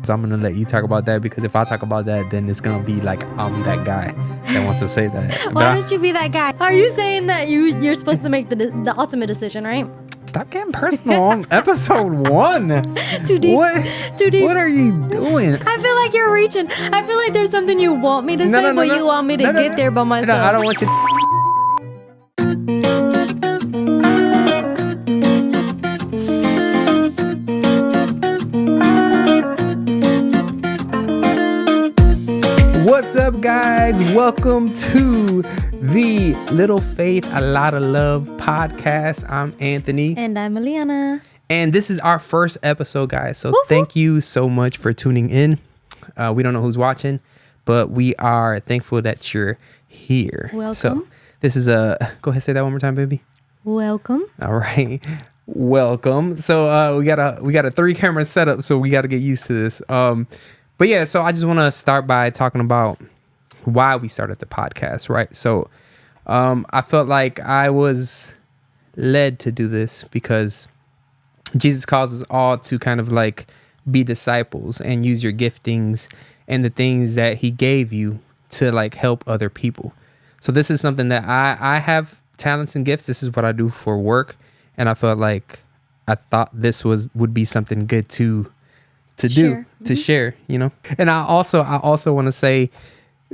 So I'm gonna let you talk about that, because if I talk about that, then it's gonna be like I'm that guy that wants to say that. Why don't you be that guy? Are you saying that you're supposed to make the ultimate decision, right? Stop getting personal on episode 1. Too deep. Too deep. What are you doing? I feel like you're reaching. I feel like there's something you want me to say, but you want me to get there by myself. No, I don't want you to. What's up, guys? Welcome to the Little Faith, A Lot of Love podcast. I'm Anthony. And I'm Eliana. And this is our first episode, guys. So thank you so much for tuning in. We don't know who's watching, but we are thankful that you're here. Welcome. So this is go ahead, say that one more time, baby. Welcome. All right. Welcome. So we got a 3-camera setup, so we got to get used to this. But yeah, so I just want to start by talking about why we started the podcast, right? So I felt like I was led to do this because Jesus calls us all to kind of like be disciples and use your giftings and the things that he gave you to like help other people. So this is something that I have talents and gifts. This is what I do for work. And I felt like I thought this would be something good to share, you know. And I also want to say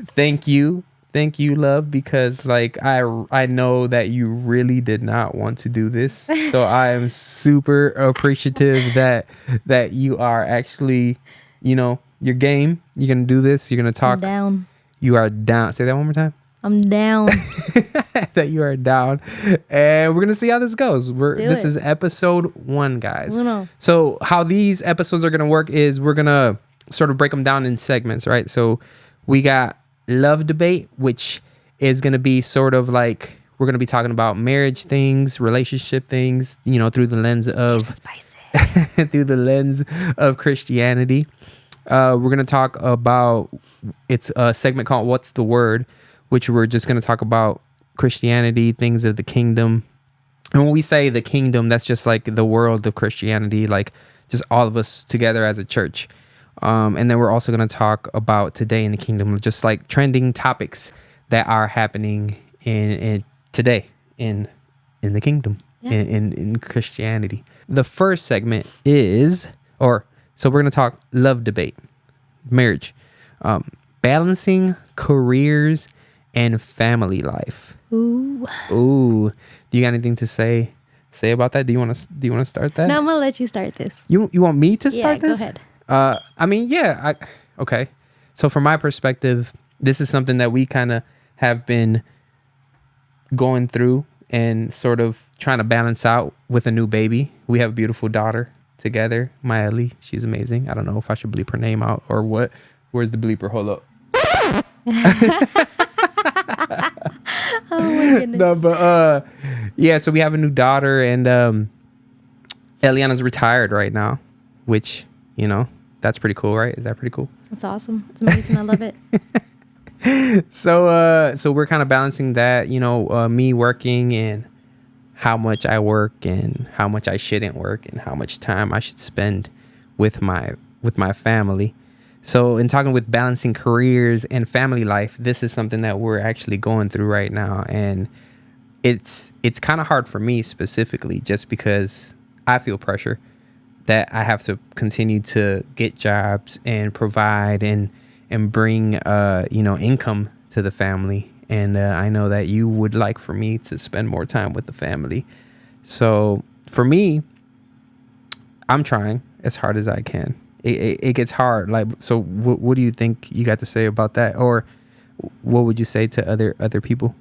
thank you, love, because like I know that you really did not want to do this, so I am super appreciative that you are actually, you know, you're game. You're gonna do this. You're gonna talk. I'm down. You are down. Say that one more time. I'm down. That you are down, and we're gonna see how this goes. This is episode 1, guys. No. So how these episodes are gonna work is we're gonna sort of break them down in segments, right? So we got love debate, which is gonna be sort of like we're gonna be talking about marriage things, relationship things, you know, through the lens of through the lens of Christianity. We're gonna talk about it's a segment called "What's the Word," which we're just gonna talk about Christianity, things of the kingdom. And when we say the kingdom, that's just like the world of Christianity, like just all of us together as a church. And then we're also going to talk about today in the kingdom, just like trending topics that are happening in today in the kingdom, in Christianity. The first segment is, so we're going to talk love debate, marriage, balancing careers and family life. Ooh. Do you got anything to say about that? Do you want to start that? No, I'm gonna let you start this. You want me to start this? Yeah, go ahead. I mean, yeah. Okay. So from my perspective, this is something that we kind of have been going through and sort of trying to balance out with a new baby. We have a beautiful daughter together, Maeli. She's amazing. I don't know if I should bleep her name out or what. Where's the bleeper? Hold up. Oh my goodness. No, but yeah, so we have a new daughter, and Eliana's retired right now, which, you know, that's pretty cool, right? Is that pretty cool? That's awesome. It's amazing. I love it. So we're kind of balancing that, you know, me working and how much I work and how much I shouldn't work and how much time I should spend with my family. So in talking with balancing careers and family life, this is something that we're actually going through right now. And it's kind of hard for me specifically, just because I feel pressure that I have to continue to get jobs and provide and bring, you know, income to the family. And I know that you would like for me to spend more time with the family. So for me, I'm trying as hard as I can. It gets hard. Like, so what do you think you got to say about that? Or what would you say to other people?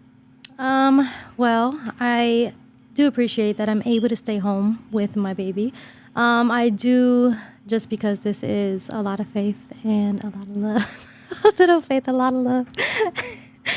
Well, I do appreciate that I'm able to stay home with my baby. I do, just because this is a lot of faith and a lot of love. A little faith, a lot of love.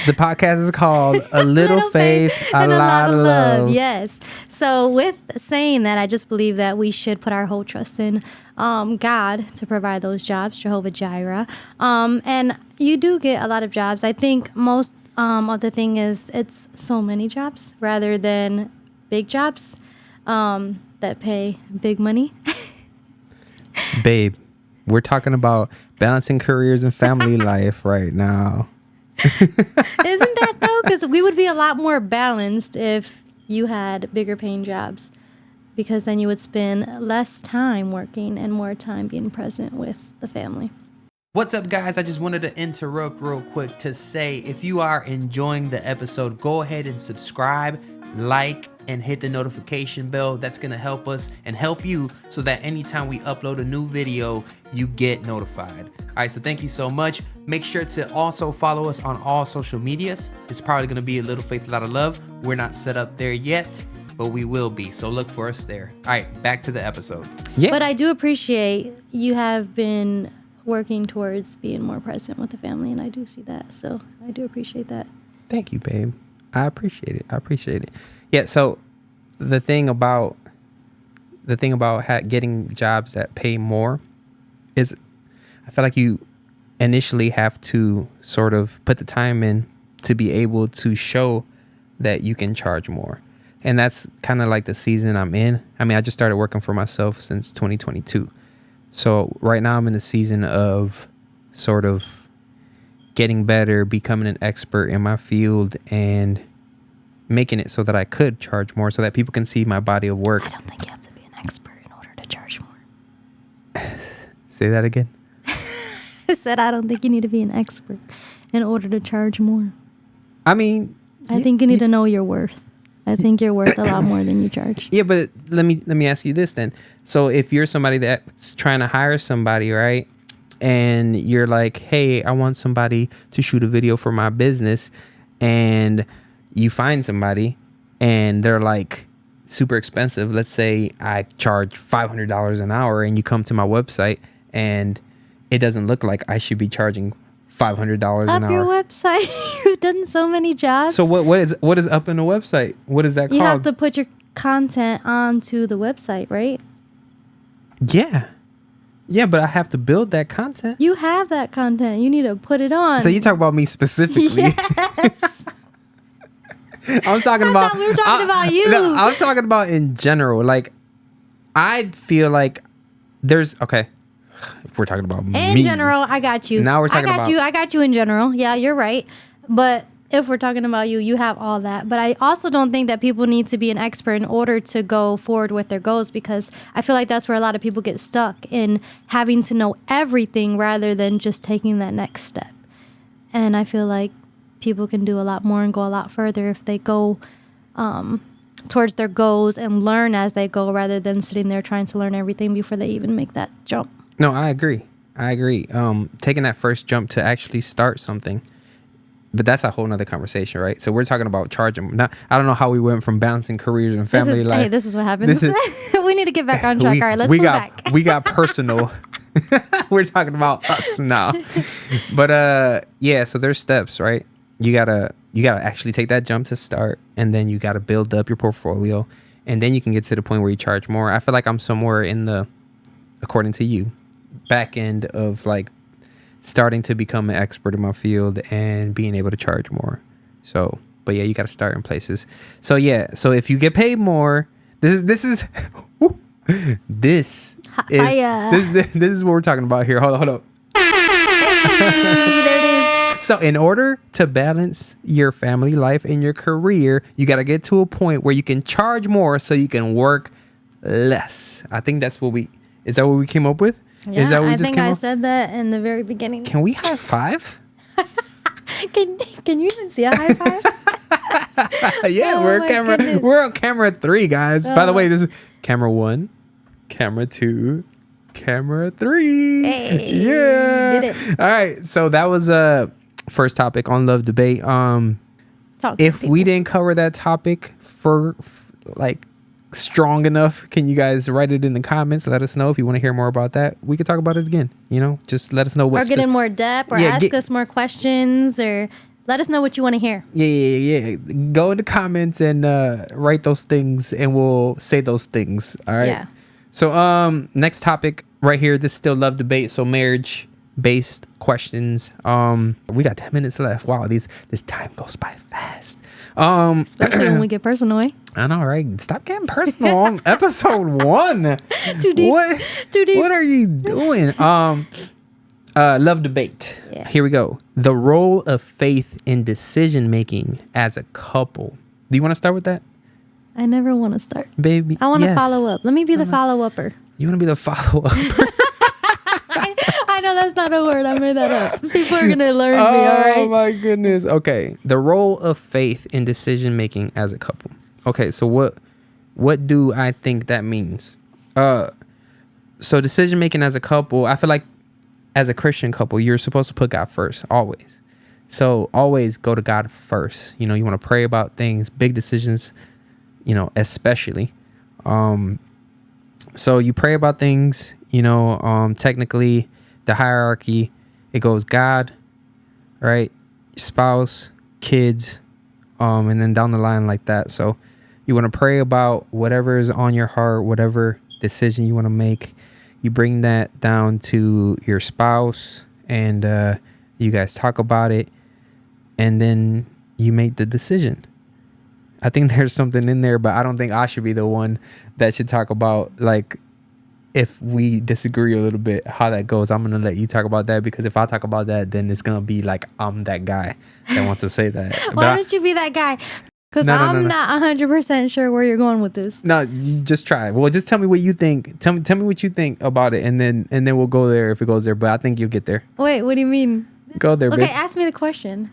The podcast is called A Little Faith, A Lot of Love. Yes. So with saying that, I just believe that we should put our whole trust in God to provide those jobs, Jehovah Jireh. And you do get a lot of jobs. I think most of the thing is it's so many jobs rather than big jobs that pay big money. Babe, We're talking about balancing careers and family life right now. Isn't that though? Because we would be a lot more balanced if you had bigger paying jobs, because then you would spend less time working and more time being present with the family. What's up, guys? I just wanted to interrupt real quick to say, if you are enjoying the episode, go ahead and subscribe, like, and hit the notification bell. That's going to help us and help you so that anytime we upload a new video, you get notified. All right, so thank you so much. Make sure to also follow us on all social medias. It's probably going to be a Little Faith, a Lot of Love. We're not set up there yet, but we will be. So look for us there. All right, back to the episode. Yeah. But I do appreciate you have been working towards being more present with the family, and I do see that. So I do appreciate that. Thank you, babe. I appreciate it. Yeah. So the thing about getting jobs that pay more is, I feel like you initially have to sort of put the time in to be able to show that you can charge more. And that's kind of like the season I'm in. I mean, I just started working for myself since 2022. So right now I'm in the season of sort of getting better, becoming an expert in my field, and making it so that I could charge more, so that people can see my body of work. I don't think you have to be an expert in order to charge more. Say that again. I said I don't think you need to be an expert in order to charge more. I mean, I think you need to know your worth. I think you're worth a lot more than you charge. Yeah, but let me ask you this then. So if you're somebody that's trying to hire somebody, right, and you're like, hey, I want somebody to shoot a video for my business, and you find somebody and they're like super expensive. Let's say I charge $500 an hour, and you come to my website and it doesn't look like I should be charging $500 an hour. Up your website. You've done so many jobs. So what is up in the website? What is that called? You have to put your content onto the website, right? Yeah, but I have to build that content. You have that content. You need to put it on. So you talk about me specifically. Yes. I'm talking about. We were talking about you. No, I'm talking about in general. Like, I feel like there's okay. If we're talking about me. In general, I got you. Now we're talking about. I got you in general. Yeah, you're right. But if we're talking about you, you have all that. But I also don't think that people need to be an expert in order to go forward with their goals, because I feel like that's where a lot of people get stuck, in having to know everything rather than just taking that next step. And I feel like people can do a lot more and go a lot further if they go towards their goals and learn as they go, rather than sitting there trying to learn everything before they even make that jump. No, I agree. Taking that first jump to actually start something. But that's a whole nother conversation, right? So we're talking about charging. Now, I don't know how we went from balancing careers and family life. Hey, this is what happens. We need to get back on track. All right, let's move back. We got personal. We're talking about us now. But yeah, so there's steps, right? You gotta actually take that jump to start, and then you gotta build up your portfolio, and then you can get to the point where you charge more. I feel like I'm somewhere in the, according to you, back end of like starting to become an expert in my field and being able to charge more. So, but yeah, you got to start in places. So yeah, so if you get paid more, this is this is what we're talking about here. Hold up. There it is. So in order to balance your family life and your career, you got to get to a point where you can charge more so you can work less. I think is that what we came up with? Yeah, Is that what we I just think came I up? said that in the very beginning. Can we high five? Can you even see a high five? Yeah, Oh we're my camera. goodness. We're on camera 3, guys. By the way, this is camera 1, camera 2, camera 3. Hey, yeah. did it. All right. So that was first topic on love debate. Talk to If people. we didn't cover that topic for like strong enough, can you guys write it in the comments? Let us know if you want to hear more about that. We could talk about it again. Just let us know what. Or get in more depth, or ask us more questions, or let us know what you want to hear. Yeah. Go in the comments and write those things, and we'll say those things. All right. Yeah. So next topic right here. This is still love debate. So marriage. based questions. We got 10 minutes left. Wow, this time goes by fast. Especially when we get personal, eh? I know, right? Stop getting personal on episode 1. Too deep. Too deep. What are you doing? Love debate. Yeah. Here we go. The role of faith in decision making as a couple. Do you want to start with that? I never want to start. Baby. I want to follow up. Let me be the follow-upper. You want to be the follow-up? I know that's not a word. I made that up. People are going to learn me, all right? Oh, my goodness. Okay. The role of faith in decision making as a couple. Okay, so what do I think that means? So decision making as a couple, I feel like as a Christian couple, you're supposed to put God first, always. So always go to God first. You know, you want to pray about things, big decisions, you know, especially. So you pray about things, you know, technically the hierarchy, it goes God, right? Spouse, kids, and then down the line like that. So you want to pray about whatever is on your heart, whatever decision you want to make. You bring that down to your spouse and you guys talk about it and then you make the decision. I think there's something in there, but I don't think I should be the one that should talk about, like, if we disagree a little bit, how that goes. I'm going to let you talk about that, because if I talk about that, then it's going to be like I'm that guy that wants to say that. Why don't you be that guy? Because I'm not 100% sure where you're going with this. No, you just try. Well, just tell me what you think. Tell me what you think about it, and then we'll go there if it goes there. But I think you'll get there. Wait, what do you mean? Go there, babe. Okay, ask me the question.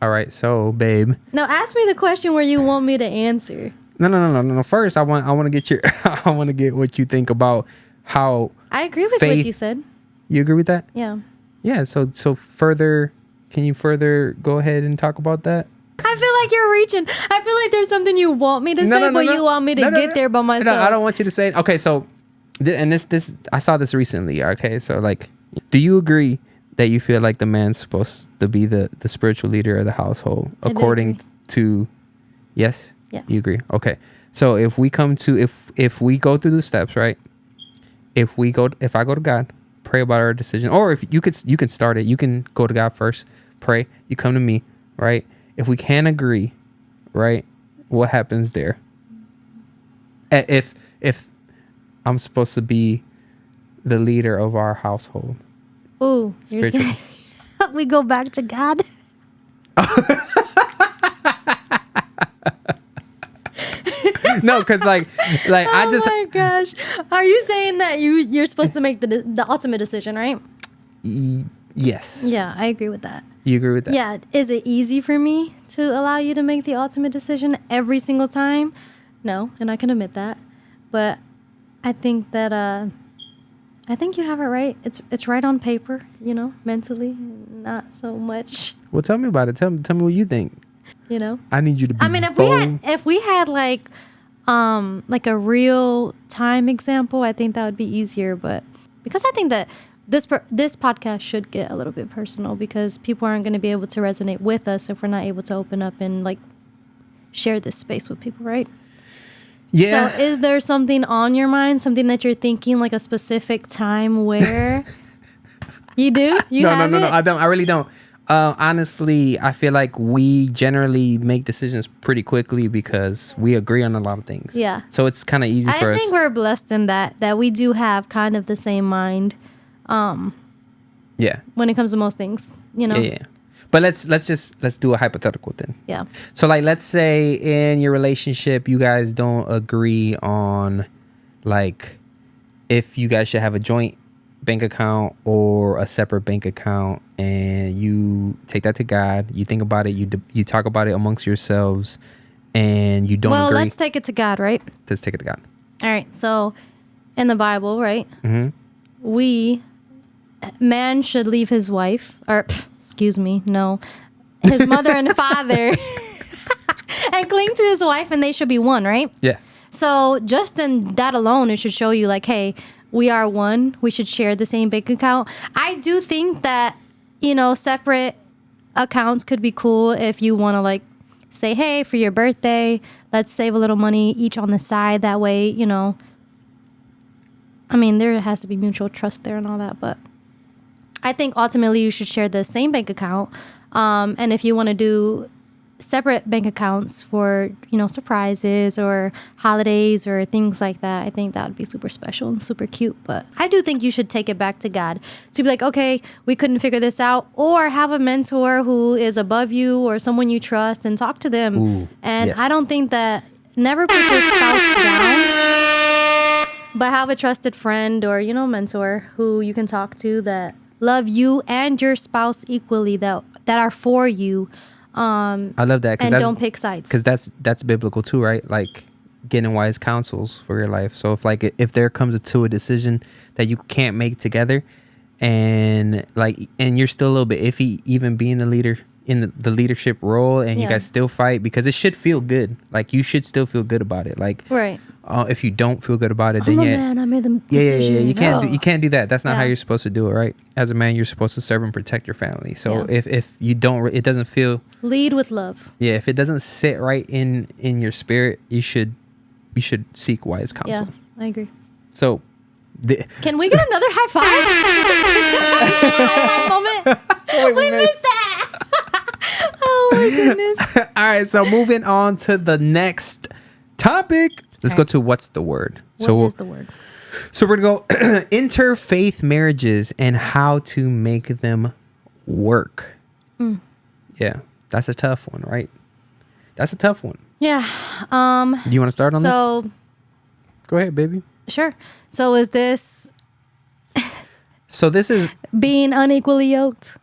All right, so, babe. No, ask me the question where you want me to answer. No. First, I want to get your I want to get what you think about how I agree with what you said. You agree with that? Yeah. Yeah. So further, can you further go ahead and talk about that? I feel like you're reaching. I feel like there's something you want me to say, but you want me to get there by myself. No, I don't want you to say it. Okay, so, and this I saw this recently. Okay, so, like, do you agree that you feel like the man's supposed to be the spiritual leader of the household, according to? Yes. Yeah. You agree? Okay. So if we come to if we go through the steps, right? If I go to God, pray about our decision, or if you can start it. You can go to God first, pray. You come to me, right? If we can't agree, right? What happens there? If I'm supposed to be the leader of our household. Ooh, you're saying we go back to God? No, because like I just. Oh my gosh! Are you saying that you're supposed to make the ultimate decision, right? Yes. Yeah, I agree with that. You agree with that? Yeah. Is it easy for me to allow you to make the ultimate decision every single time? No, and I can admit that. But I think that I think you have it right. It's right on paper, you know, mentally, not so much. Well, tell me about it. Tell me what you think. You know, I need you to be. I mean, if we had like a real time example, I think that would be easier. But because I think that this podcast should get a little bit personal, because people aren't going to be able to resonate with us if we're not able to open up and like share this space with people, right? Yeah. So is there something on your mind, something that you're thinking, like a specific time where you do? No, I don't. I really don't. Honestly, I feel like we generally make decisions pretty quickly because we agree on a lot of things. Yeah. So it's kind of easy for us. I think we're blessed in that we do have kind of the same mind. Yeah. When it comes to most things, you know. Yeah. But let's do a hypothetical then. Yeah. So like, let's say in your relationship, you guys don't agree on like if you guys should have a joint bank account or a separate bank account, and you take that to God, you think about it, you talk about it amongst yourselves, and you don't agree. Well, let's take it to God, right? Let's take it to God. All right. So in the Bible, right? Mm-hmm. Man should leave his wife, or excuse me, no, his mother and father and cling to his wife, and they should be one, right? Yeah. So just in that alone, it should show you like, hey, we are one. We should share the same bank account. I do think that, you know, separate accounts could be cool if you want to like say, hey, for your birthday, let's save a little money each on the side. That way, you know, I mean, there has to be mutual trust there and all that, but I think ultimately you should share the same bank account. And if you want to do separate bank accounts for, surprises or holidays or things like that, I think that would be super special and super cute. But I do think you should take it back to God to be like, okay, we couldn't figure this out, or have a mentor who is above you or someone you trust and talk to them. Ooh, and yes. I don't think that never put your spouse down, but have a trusted friend or, mentor who you can talk to that love you and your spouse equally, that are for you. I love that, and don't pick sides, because that's biblical too, right? Like getting wise counsels for your life. So if there comes to a decision that you can't make together, and you're still a little bit iffy, even being the leader in the leadership role, and you guys still fight, because it should feel good. Like you should still feel good about it. Like right. If you don't feel good about it, then man, I made the decision. Yeah. You can't do that. That's not how Yeah. you're supposed to do it, right? As a man, you're supposed to serve and protect your family. So Yeah. if you don't, it doesn't feel. Lead with love. Yeah, if it doesn't sit right in your spirit, you should seek wise counsel. Yeah, I agree. So, Can we get another high five? High five moment. We missed that. Oh my goodness. all right. So moving on to the next topic. Let's go to what's the word. What is the word? So we're gonna go interfaith marriages and how to make them work. Yeah, that's a tough one, right? That's a tough one. Yeah. Do you want to start on this? So Go ahead, baby. sure. So is this So this is being unequally yoked?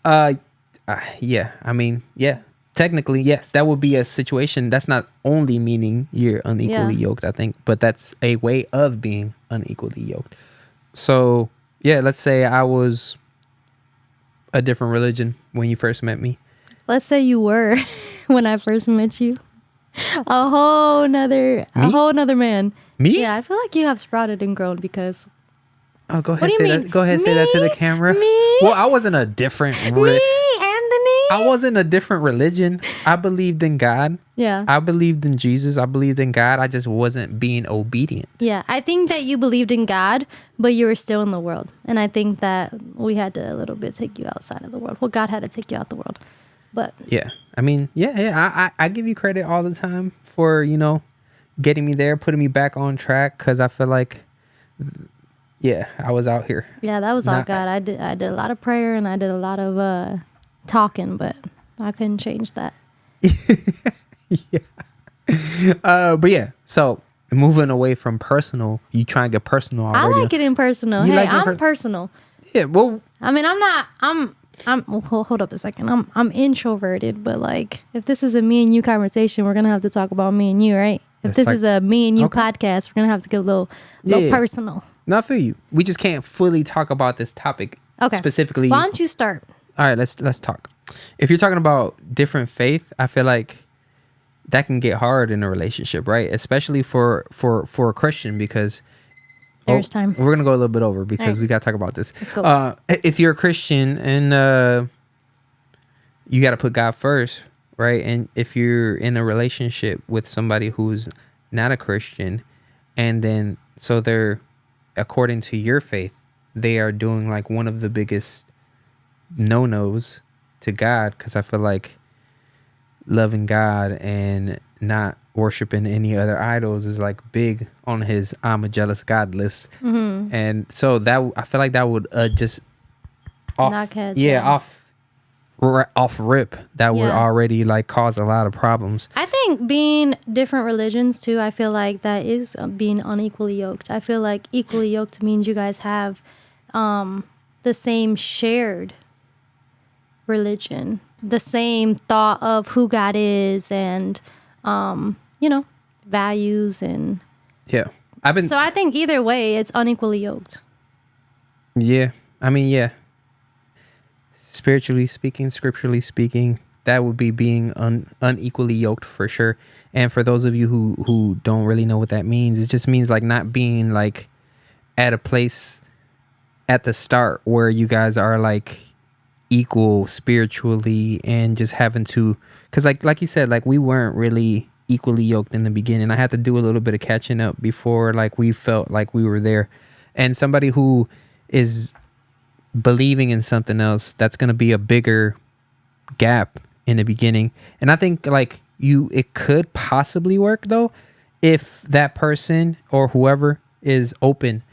yeah. I mean, yeah. Technically, yes, that would be a situation. That's not only meaning you're unequally yoked, I think, but that's a way of being unequally yoked. So, yeah, let's say I was a different religion when you first met me. Let's say you were when I first met you. A whole nother man. Me? Yeah, I feel like you have sprouted and grown because Oh, go ahead. What do you Say mean? that. Go ahead. Say that to the Me? camera. Me? Well, I wasn't a different. me, Anthony. I wasn't a different religion. I believed in God. Yeah. I believed in Jesus. I believed in God. I just wasn't being obedient. Yeah, I think that you believed in God, but you were still in the world. And I think that we had to a little bit take you outside of the world. Well, God had to take you out the world. But Yeah. I mean, yeah. I give you credit all the time for, getting me there, putting me back on track, because I feel like, yeah, I was out here. yeah, that was all Not- God. I did a lot of prayer and I did a lot of talking, but I couldn't change that. But yeah, so moving away from personal, you try and get personal I already. like it in personal. You Hey, like it in I'm personal. Yeah, well, I mean, hold up a second. I'm introverted, but like, if this is a me and you conversation, we're gonna have to talk about me and you, right? If Let's this talk- is a me and you Okay. podcast, we're gonna have to get a little Yeah. personal. not for you. We just can't fully talk about this topic Okay. specifically. Why don't you start? All right, let's talk. If you're talking about different faith, I feel like that can get hard in a relationship, right? Especially for a Christian, because There's time. We're gonna go a little bit over because All right. we gotta talk about this. Let's go. If you're a Christian and you gotta put God first, right? And if you're in a relationship with somebody who's not a Christian, and then so they're, according to your faith, they are doing like one of the biggest no-nos to God, because I feel like loving God and not worshiping any other idols is like big on his I'm a jealous God list. Mm-hmm. And so that, I feel like that would just Knock heads, yeah, yeah. off rip, that would Yeah. already like cause a lot of problems. I think being different religions too, I feel like that is being unequally yoked. I feel like equally yoked means you guys have the same shared religion, the same thought of who God is, and values, and Yeah, I've been so I think either way it's unequally yoked. yeah, I mean, yeah, spiritually speaking, scripturally speaking, that would be being unequally yoked for sure. And for those of you who don't really know what that means, it just means like not being like at a place at the start where you guys are like equal spiritually, and just having to, because like you said, like we weren't really equally yoked in the beginning. I had to do a little bit of catching up before like we felt like we were there. And somebody who is believing in something else, that's going to be a bigger gap in the beginning. And I think like it could possibly work though, if that person or whoever is open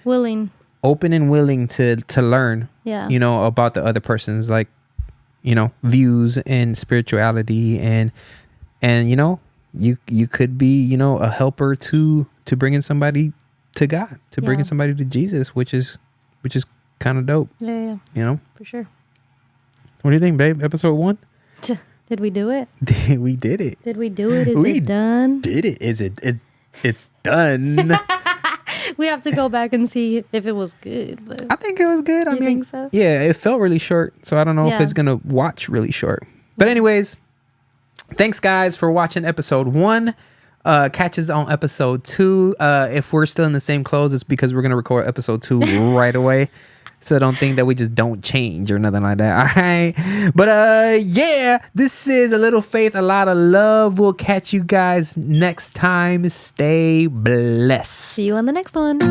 and willing to learn, you know, about the other person's, like, you know, views and spirituality, and you know, you could be, you know, a helper to bringing somebody to God, to bringing somebody to Jesus, which is kind of dope. Yeah. You know, for sure. What do you think, babe? Episode 1? Did we do it? We did it. Did we do it? Is it done? Did it? It's done. We have to go back and see if it was good. But I think it was good. I mean, think so? Yeah, it felt really short, so I don't know if it's gonna watch really short. But anyways, thanks guys for watching episode 1. Catch us on episode 2. If we're still in the same clothes, it's because we're gonna record episode 2 right away. So don't think that we just don't change or nothing like that. All right. But yeah, this is A Little Faith, A Lot of Love. We'll catch you guys next time. Stay blessed. See you on the next one.